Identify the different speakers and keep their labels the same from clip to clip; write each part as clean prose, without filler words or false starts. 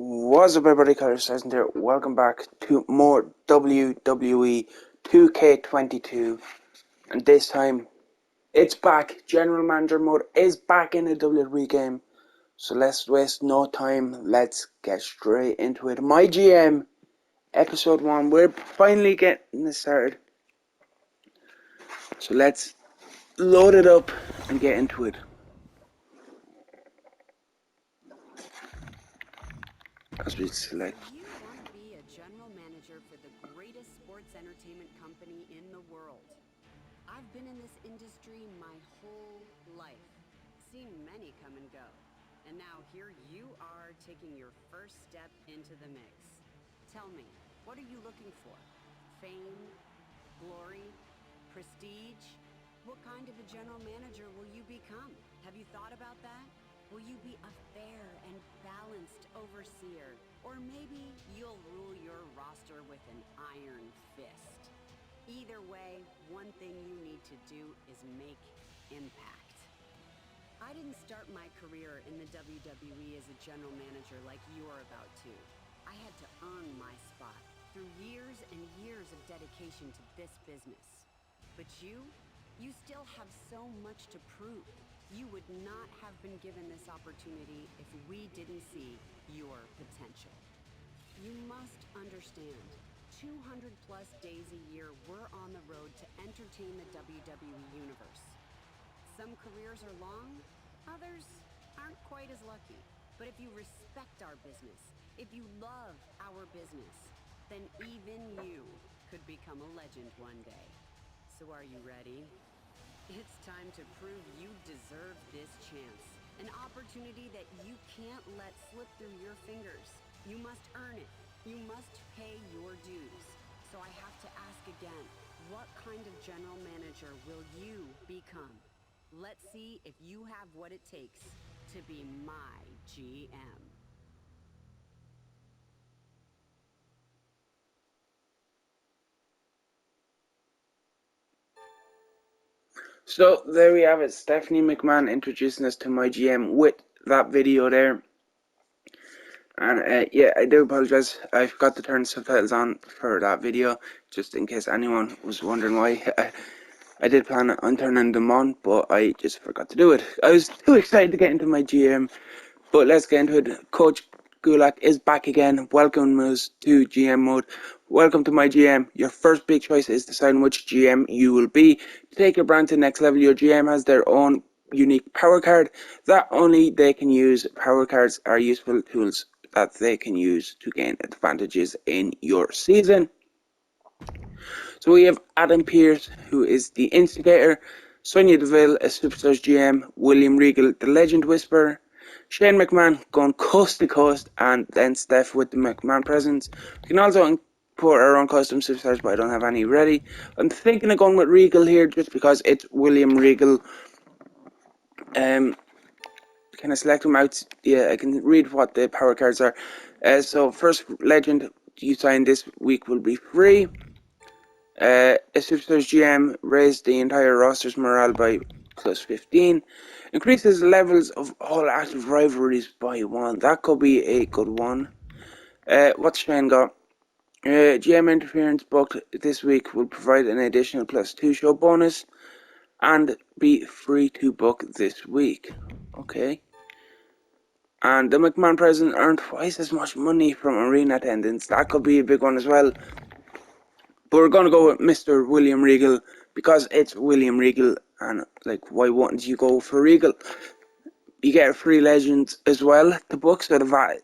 Speaker 1: What's up everybody, Carter Session here. Welcome back to more WWE 2K22. And this time, it's back. General Manager mode is back in the WWE game. So let's waste no time. Let's get straight into it. My GM, episode 1. We're finally getting this started. So let's load it up and get into it. As we select.
Speaker 2: You want to be a general manager for the greatest sports entertainment company in the world. I've been in this industry my whole life, seen many come and go. And now here you are taking your first step into the mix. Tell me, what are you looking for? Fame? Glory? Prestige? What kind of a general manager will you become? Have you thought about that? Will you be a fair and balanced overseer? Or maybe you'll rule your roster with an iron fist. Either way, one thing you need to do is make impact. I didn't start my career in the WWE as a general manager like you are about to. I had to earn my spot through years and years of dedication to this business. But you still have so much to prove. You would not have been given this opportunity if we didn't see your potential. You must understand, 200 plus days a year we're on the road to entertain the WWE Universe. Some careers are long, others aren't quite as lucky. But if you respect our business, if you love our business, then even you could become a legend one day. So are you ready? It's time to prove you deserve this chance. An opportunity that you can't let slip through your fingers. You must earn it. You must pay your dues. So I have to ask again, what kind of general manager will you become? Let's see if you have what it takes to be my GM.
Speaker 1: So there we have it, Stephanie McMahon introducing us to my GM with that video there. And yeah, I do apologize, I forgot to turn subtitles on for that video, just in case anyone was wondering why. I did plan on turning them on, but I just forgot to do it. I was too excited to get into my GM, but let's get into it. Coach Gulak is back again. Welcome us to GM mode. Welcome to my GM. Your first big choice is deciding which GM you will be. To take your brand to the next level, your GM has their own unique power card that only they can use. Power cards are useful tools that they can use to gain advantages in your season. So we have Adam Pearce, who is the instigator, Sonya Deville, a Superstars GM, William Regal, the Legend Whisperer, Shane McMahon going coast to coast, and then Steph with the McMahon presence. We can also import our own custom Superstars, but I don't have any ready. I'm thinking of going with Regal here just because it's William Regal. Can I select them out? Yeah, I can read what the power cards are. So first Legend you sign this week will be free. A Superstars GM raised the entire roster's morale by plus 15. Increases levels of all active rivalries by 1. That could be a good one. What's Shane got? GM interference booked this week will provide an additional plus 2 show bonus and be free to book this week. Okay. And the McMahon president earned twice as much money from arena attendance. That could be a big one as well. But we're going to go with Mr. William Regal because it's William Regal, and like, why wouldn't you go for Regal? You get free Legends as well to book, so that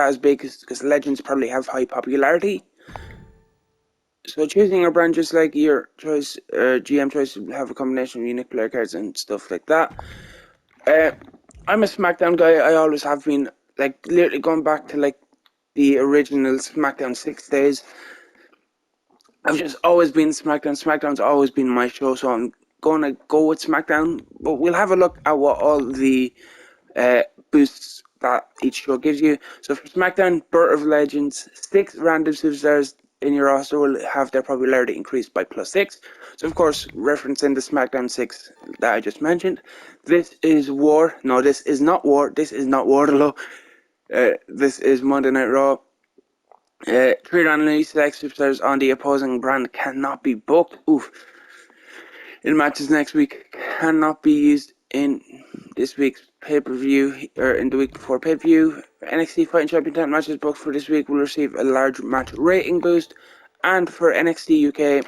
Speaker 1: is big because Legends probably have high popularity. So choosing a brand just like your choice, GM choice, will have a combination of unique player cards and stuff like that. I'm a SmackDown guy. I always have been, like, literally going back to like the original SmackDown 6 days. I've just always been SmackDown. SmackDown's always been my show, so I'm going to go with SmackDown. But we'll have a look at what all the boosts that each show gives you. So for SmackDown, Birth of Legends, 6 random superstars in your roster will have their popularity increased by plus 6. So of course, referencing the SmackDown 6 that I just mentioned. This is War. No, this is not War. This is not Wardlow. This is Monday Night Raw. 3 randomly select superstars on the opposing brand cannot be booked. In matches next week cannot be used in this week's pay-per-view or in the week before pay-per-view. NXT Fighting Championship matches booked for this week will receive a large match rating boost, and for NXT UK,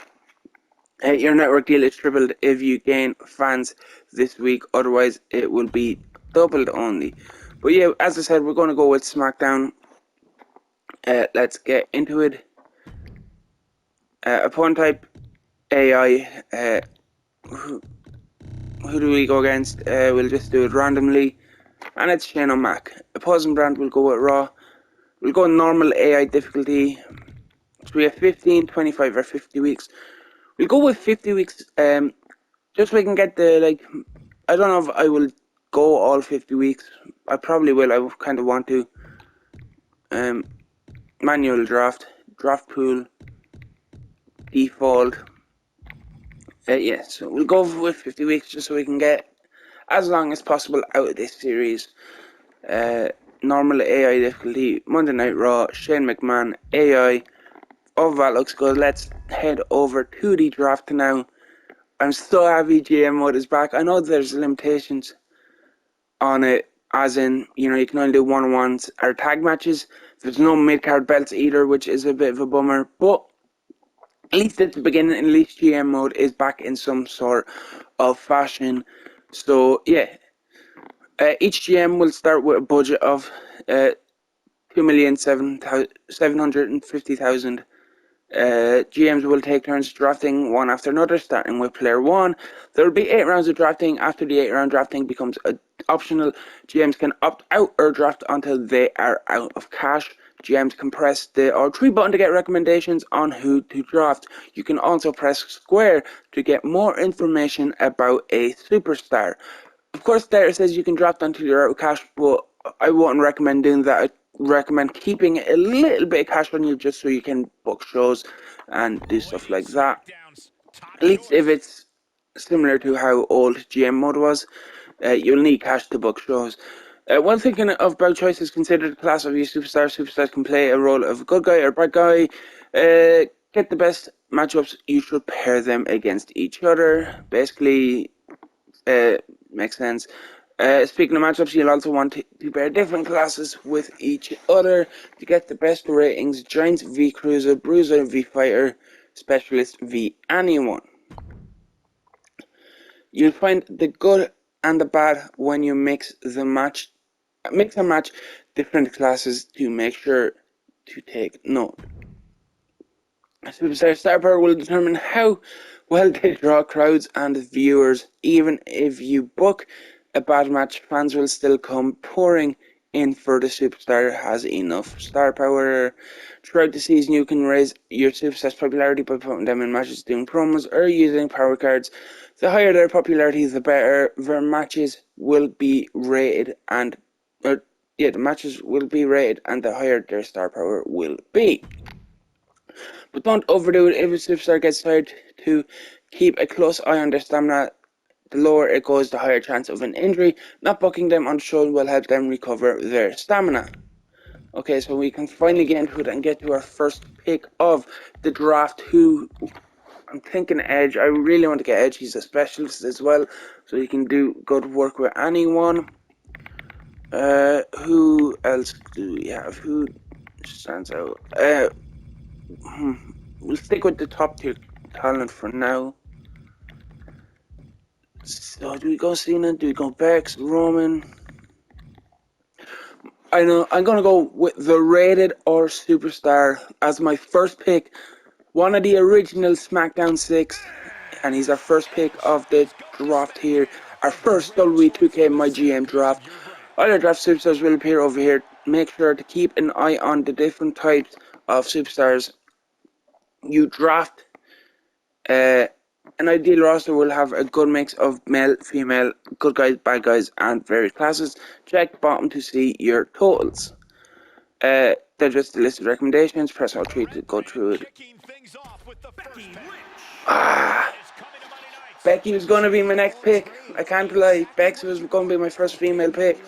Speaker 1: your network deal is tripled if you gain fans this week. Otherwise, it will be doubled only. But yeah, as I said, we're going to go with SmackDown. Let's get into it. Opponent type AI. Who do we go against? We'll just do it randomly, and it's Shane O'Mac. Opposing brand will go with Raw. We'll go normal AI difficulty. So we have 15, 25, or 50 weeks. We'll go with 50 weeks. Just so we can get the I don't know if I will go all 50 weeks. I probably will. I kind of want to. Manual draft pool, default. Yeah, so we'll go with 50 weeks just so we can get as long as possible out of this series. Normal AI difficulty, Monday Night Raw, Shane McMahon, AI. All of that looks good. Let's head over to the draft now. I'm so happy GM mode is back. I know there's limitations on it, as in, you can only do one-on-ones or tag matches. There's no mid-card belts either, which is a bit of a bummer, but at least at the beginning, at least GM mode is back in some sort of fashion. So yeah, each GM will start with a budget of 2,750,000. GMs will take turns drafting one after another, starting with player 1. There will be 8 rounds of drafting. After the 8-round drafting becomes optional, GMs can opt out or draft until they are out of cash. GMs can press the R3 button to get recommendations on who to draft. You can also press square to get more information about a superstar. Of course, there it says you can draft until you're out of cash, but I wouldn't recommend doing that. I recommend keeping a little bit of cash on you just so you can book shows and do stuff like that. At least if it's similar to how old GM mode was, you'll need cash to book shows. When thinking of about choices, consider the class of your superstar. Superstars can play a role of a good guy or bad guy. Get the best matchups. You should pair them against each other. Basically, makes sense. Speaking of matchups, you'll also want to pair different classes with each other to get the best ratings. Giants v Cruiser, Bruiser v Fighter, Specialist v anyone. You'll find the good and the bad when you mix and match different classes to make sure to take note. Superstar star power will determine how well they draw crowds and viewers. Even if you book a bad match, fans will still come pouring in for the superstar has enough star power. Throughout the season, you can raise your superstar's popularity by putting them in matches, doing promos, or using power cards. The higher their popularity, the better their matches will be rated, and the matches will be rated, and the higher their star power will be. But don't overdo it. If a superstar gets tired, to keep a close eye on their stamina. The lower it goes, the higher chance of an injury. Not booking them on the show will help them recover their stamina. Okay, so we can finally get into it and get to our first pick of the draft. Who I'm thinking Edge. I really want to get Edge. He's a specialist as well, so he can do good work with anyone. Who else do we have? Who stands out? We'll stick with the top tier talent for now. So do we go Cena? Do we go Bex? Roman? I know I'm gonna go with the Rated or Superstar as my first pick. One of the original SmackDown 6, and he's our first pick of the draft here. Our first WWE 2K MyGM Draft. Other draft superstars will appear over here. Make sure to keep an eye on the different types of superstars you draft. An ideal roster will have a good mix of male, female, good guys, bad guys, and various classes. Check the bottom to see your totals. They're just a list of recommendations. Press Alt3 to go through it. Becky was going to be my next pick. I can't lie. Bex was going to be my first female pick.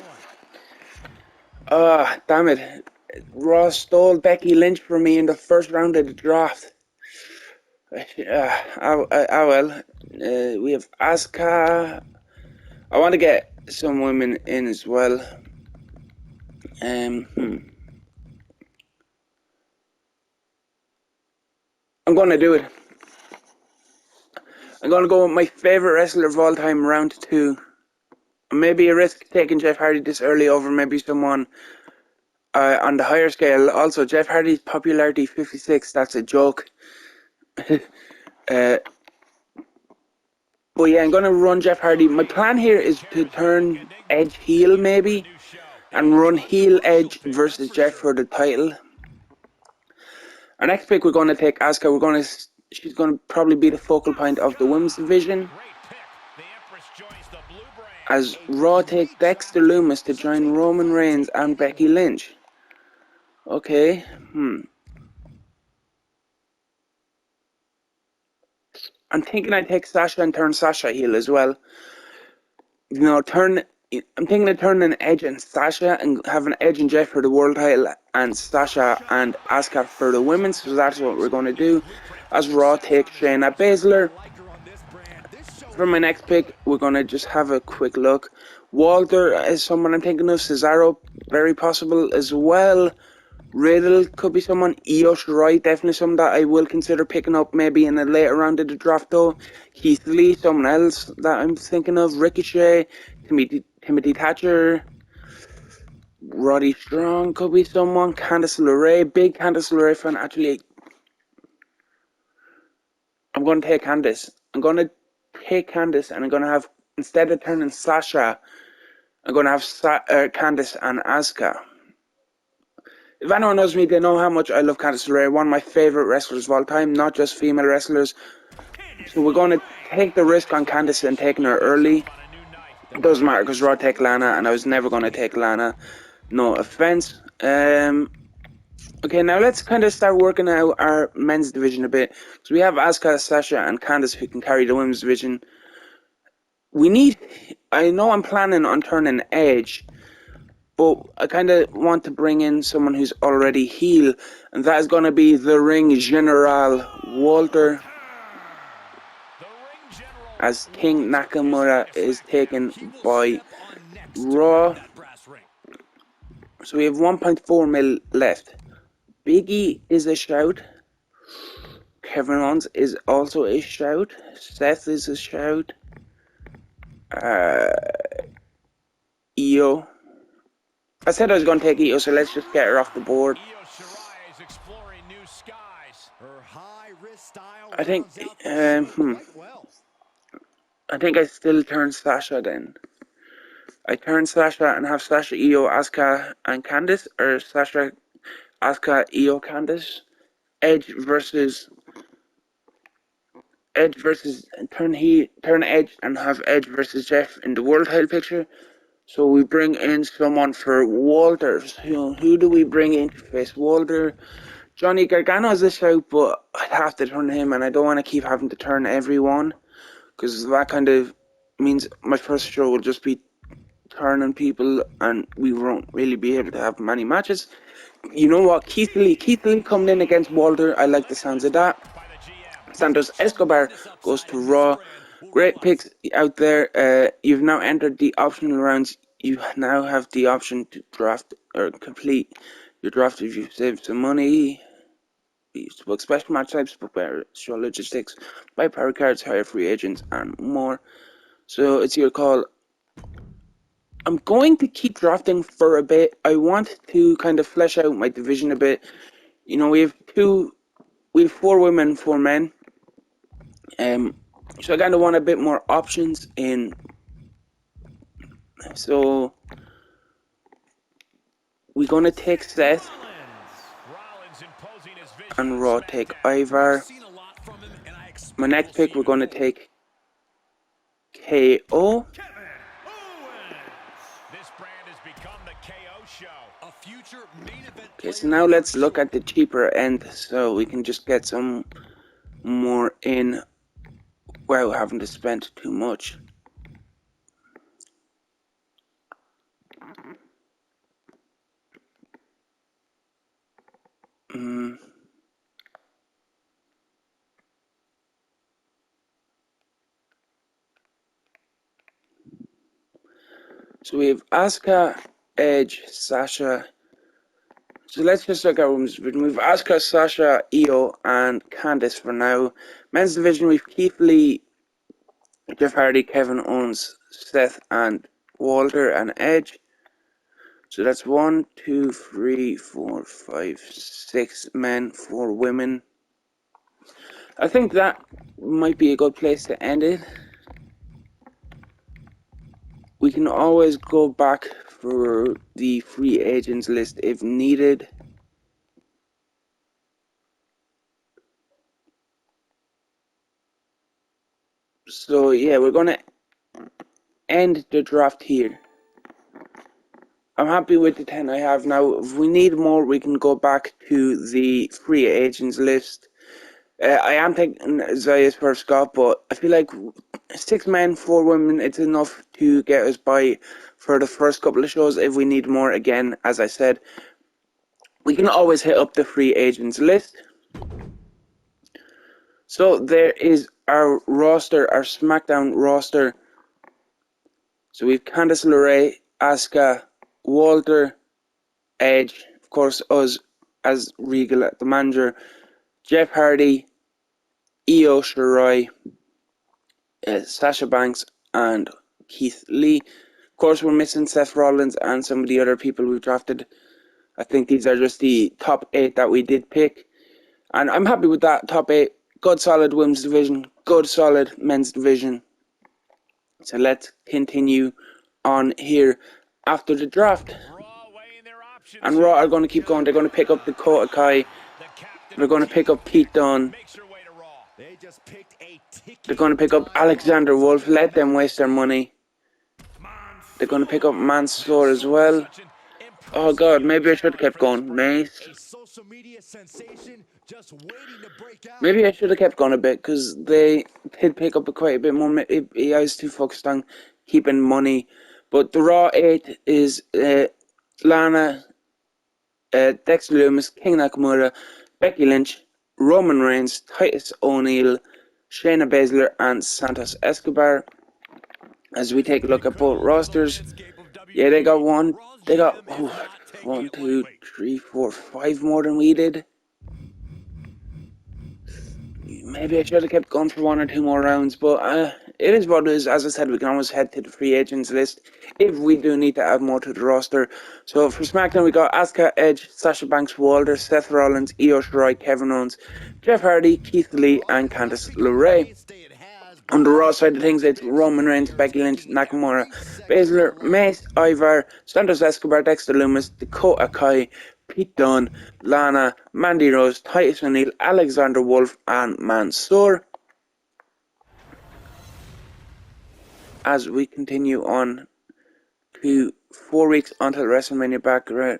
Speaker 1: Ah, damn it. Raw stole Becky Lynch from me in the first round of the draft. Well. We have Asuka. I want to get some women in as well. I'm going to do it. I'm going to go with my favorite wrestler of all time, round 2. Maybe a risk taking Jeff Hardy this early over maybe someone on the higher scale. Also, Jeff Hardy's popularity 56. That's a joke. But yeah, I'm going to run Jeff Hardy. My plan here is to turn Edge heel maybe and run heel Edge versus Jeff for the title. Our next pick, we're going to take Asuka. She's going to probably be the focal point of the women's division. As Raw takes Dexter Lumis to join Roman Reigns and Becky Lynch. Okay, I'm thinking I take Sasha and turn Sasha heel as well. I'm thinking of turning Edge and Sasha and having Edge and Jeff for the world title and Sasha and Asuka for the women's. So that's what we're going to do. As Raw takes Shayna Baszler. For my next pick, we're going to just have a quick look. Walter is someone I'm thinking of. Cesaro, very possible as well. Riddle could be someone. Io Shirai, definitely someone that I will consider picking up maybe in a later round of the draft though. Keith Lee, someone else that I'm thinking of. Ricochet, Timothy Thatcher. Roddy Strong could be someone. Candice LeRae, big Candice LeRae fan. Actually, I'm going to take Candice. I'm going to take Candice and I'm going to have, instead of turning Sasha, I'm going to have Candice and Asuka. If anyone knows me, they know how much I love Candice LeRae, one of my favourite wrestlers of all time, not just female wrestlers. So we're going to take the risk on Candice and taking her early. It doesn't matter because Raw take Lana and I was never going to take Lana. No offense. Okay, now let's kind of start working out our men's division a bit. So we have Asuka, Sasha and Candice who can carry the women's division. I know I'm planning on turning Edge, but I kind of want to bring in someone who's already heel, and that is going to be the Ring General Walter, as King Nakamura is taken by Raw. So we have 1.4 mil left. Biggie is a shout. Kevin Owens is also a shout. Seth is a shout. Io. I said I was going to take Io, so let's just get her off the board. I think, I think I still turn Sasha then. I turn Sasha and have Sasha, Io, Asuka, and Candice, or Sasha, Asuka, Io, Candice. Edge versus turn Edge and have Edge versus Jeff in the world title picture. So we bring in someone for Walter. Who do we bring in to face Walter? Johnny Gargano is a shout, but I'd have to turn him, and I don't want to keep having to turn everyone, because that kind of means my first show will just be turning people, and we won't really be able to have many matches. You know what? Keith Lee coming in against Walter. I like the sounds of that. Santos Escobar goes to Raw. Great picks out there. You've now entered the optional rounds. You now have the option to draft or complete your draft if you've saved some money. You used to book special match types, book better show logistics, buy power cards, hire free agents, and more. So it's your call. I'm going to keep drafting for a bit. I want to kind of flesh out my division a bit. You know, we have 4 women, 4 men. So I kind of want a bit more options in. So we're going to take Seth and Raw take Ivar. My next pick, we're going to take KO. Okay, so now let's look at the cheaper end so we can just get some more in without having to spend too much. So we have Asuka, Edge, Sasha. So let's just look at women's division. We've Asuka, Sasha, Io, and Candice for now. Men's division, we've Keith Lee, Jeff Hardy, Kevin Owens, Seth, and Walter, and Edge. So that's 1, 2, 3, 4, 5, 6 men, 4 women. I think that might be a good place to end it. We can always go back for the free agents list if needed. So yeah, we're gonna end the draft here. I'm happy with the 10 I have now. If we need more, we can go back to the free agents list. I am thinking Zia's for Scott, but I feel like 6 men, 4 women, it's enough to get us by for the first couple of shows. If we need more, again, as I said, we can always hit up the free agents list. So there is our roster, our SmackDown roster. So we've Candice LeRae, Asuka, Walter, Edge, of course us as Regal, the manager, Jeff Hardy, Io Shirai, Sasha Banks, and Keith Lee. Of course, we're missing Seth Rollins and some of the other people we've drafted. I think these are just the top 8 that we did pick. And I'm happy with that top 8. Good solid women's division, good solid men's division. So let's continue on here after the draft. And Raw are going to keep going. They're going to pick up Dakota Kai. They're going to pick up Pete Dunne. They're going to pick up Alexander Wolf. Let them waste their money. They're going to pick up Mansoor as well. Oh God, maybe I should have kept going. Mace. Maybe I should have kept going a bit because they did pick up quite a bit more. I was too focused on keeping money. But the Raw 8 is Lana, Dexter Lumis, King Nakamura, Becky Lynch, Roman Reigns, Titus O'Neil, Shayna Baszler, and Santos Escobar. As we take a look at both rosters, yeah, they got 1, 2, 3, 4, 5 more than we did. Maybe I should have kept going for 1 or 2 more rounds, but it is what it is. As I said, we can always head to the free agents list if we do need to add more to the roster. So for SmackDown, we got Asuka, Edge, Sasha Banks, Walter, Seth Rollins, Io Shirai, Kevin Owens, Jeff Hardy, Keith Lee, and Candice LeRae. On the Raw side of things, it's Roman Reigns, Becky Lynch, Nakamura, Baszler, Mace, Ivar, Santos Escobar, Dexter Lumis, Dakota Kai, Pete Dunne, Lana, Mandy Rose, Titus O'Neil, Alexander Wolf, and Mansoor. As we continue on to 4 weeks until WrestleMania Backlash.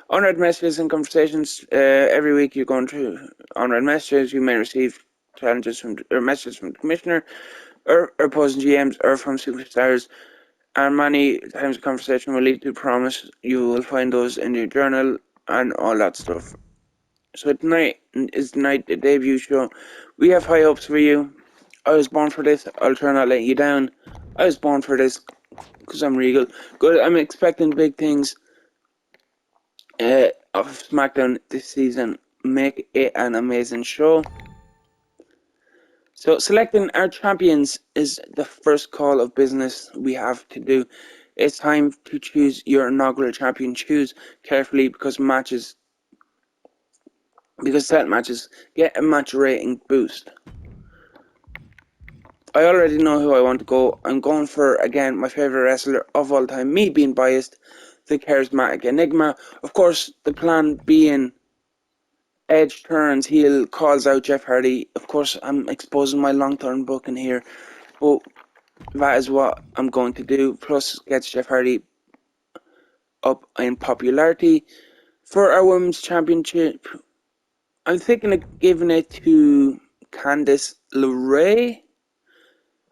Speaker 1: Unread messages and conversations. Every week you're going to unread messages. You may receive challenges from or messages from the commissioner or opposing GMs or from superstars. And many times the conversation will lead to promise. You will find those in your journal and all that stuff. So tonight is the debut show. We have high hopes for you. I was born for this. I'll try not to let you down. I was born for this because I'm Regal. Good. I'm expecting big things of SmackDown this season. Make it an amazing show. So selecting our champions is the first call of business we have to do. It's time to choose your inaugural champion. Choose carefully because set matches get a match rating boost. I already know who I want to go. I'm going for, again, my favourite wrestler of all time. Me being biased, the charismatic Enigma. Of course, the plan being Edge turns heel, calls out Jeff Hardy. Of course, I'm exposing my long-term booking here, but that is what I'm going to do. Plus, gets Jeff Hardy up in popularity. For our Women's Championship, I'm thinking of giving it to Candice LeRae.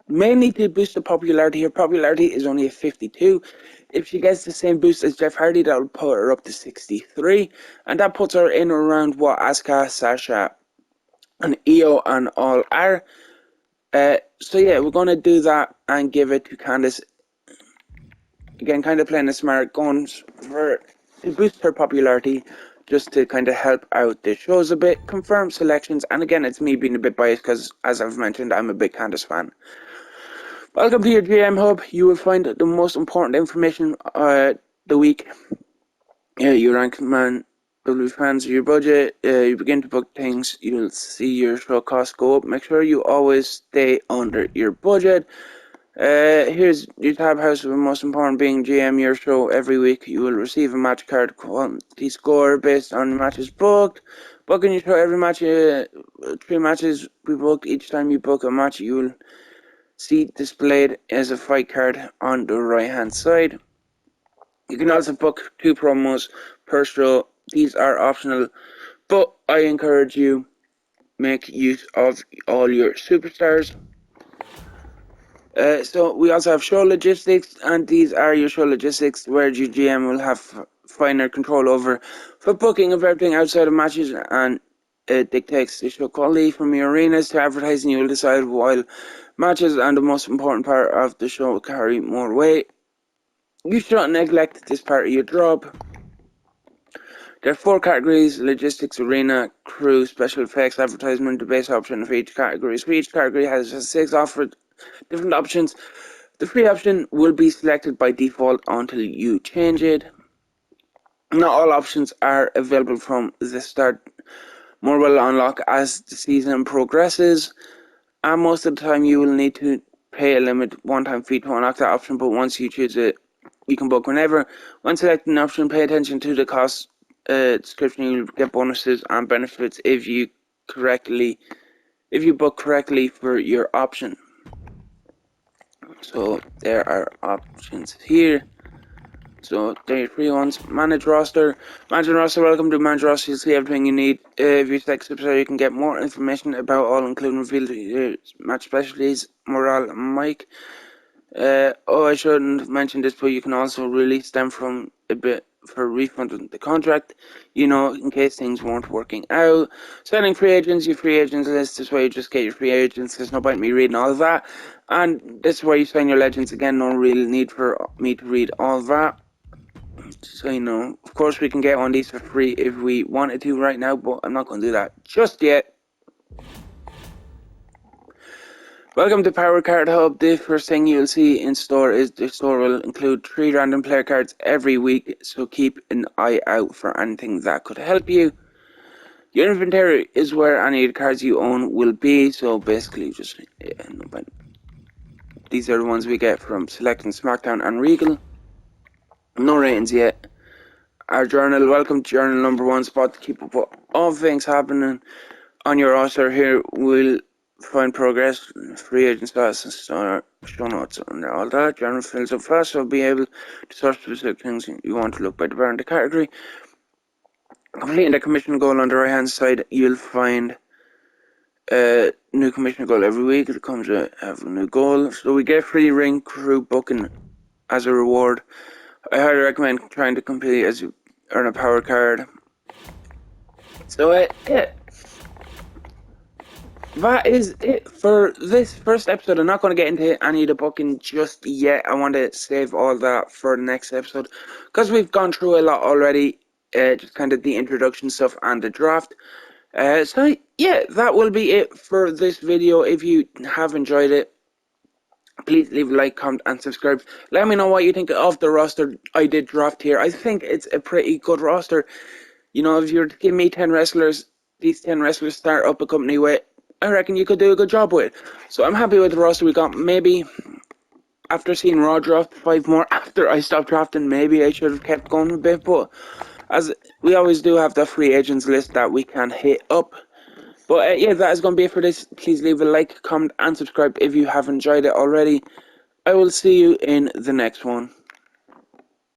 Speaker 1: Mainly to boost the popularity here. Popularity is only at 52. If she gets the same boost as Jeff Hardy, that would put her up to 63. And that puts her in around what Asuka, Sasha, and Io and all are. So yeah, we're going to do that and give it to Candice. Again, kind of playing a smart, going for to boost her popularity, just to kind of help out the shows a bit, confirm selections, and again, it's me being a bit biased because, as I've mentioned, I'm a big Candice fan. Welcome to your GM Hub. You will find the most important information the week. Your rank man, W fans, your budget. You begin to book things. You'll see your show costs go up. Make sure you always stay under your budget. Here's your tab house of the most important being GM your show every week. You will receive a match card quality score based on matches booked. Booking your show every match, 3 matches we booked. Each time you book a match, you will see displayed as a fight card on the right hand side. You can also book 2 promos per show. These are optional, but I encourage you make use of all your superstars. So we also have show logistics, and these are your show logistics where your GM will have finer control over for booking of everything outside of matches, and it dictates the show quality from your arenas to advertising. You will decide while matches and the most important part of the show carry more weight. You should not neglect this part of your job. There are 4 categories: logistics, arena, crew, special effects, advertisement, the base option for each category. So each category has 6 offered different options. The free option will be selected by default until you change it. Not all options are available from the start. More will unlock as the season progresses, and most of the time you will need to pay a limit one-time fee to unlock that option, but once you choose it, you can book whenever. When selecting an option, pay attention to the cost description. You'll get bonuses and benefits if you book correctly for your option. So there are options here. So there are 3 ones. Manage roster. Welcome to Manage roster. You'll see everything you need. If you select superstar, you can get more information about all, including reveal match specialties, morale, and mic. I shouldn't have mentioned this, but you can also release them from a bit for refund of the contract, in case things weren't working out. Signing free agents, your free agents list is where you just get your free agents. There's no point me reading all of that. And this is where you sign your legends. Again, no real need for me to read all of that. So, of course we can get one of these for free if we wanted to right now, but I'm not going to do that just yet. Welcome to Power Card Hub. The first thing you'll see in store is the store will include 3 random player cards every week, so keep an eye out for anything that could help you. Your inventory is where any of the cards you own will be, so basically just these are the ones we get from selecting SmackDown and Regal. No ratings yet. Our journal, welcome to journal number 1 spot to keep up with all things happening on your roster. Here we'll find progress, free agent status, show notes, and all that. Journal fills up fast, so be able to search specific things you want to look by the bar in the category. Completing the commission goal on the right hand side, you'll find a new commission goal every week. It comes with a new goal. So we get free ring crew booking as a reward. I highly recommend trying to complete as you earn a power card. So yeah, that is it for this first episode. I'm not going to get into any of the booking just yet. I want to save all that for the next episode because we've gone through a lot already. Just kind of the introduction stuff and the draft. So yeah, that will be it for this video. If you have enjoyed it, please leave a like, comment, and subscribe. Let me know what you think of the roster I did draft here. I think it's a pretty good roster. If you were to give me 10 wrestlers, these 10 wrestlers start up a company with, I reckon you could do a good job with. So I'm happy with the roster we got. Maybe after seeing Raw draft 5 more after I stopped drafting, maybe I should have kept going a bit. But as we always do have the free agents list that we can hit up. But yeah, that is going to be it for this. Please leave a like, comment, and subscribe if you have enjoyed it already. I will see you in the next one.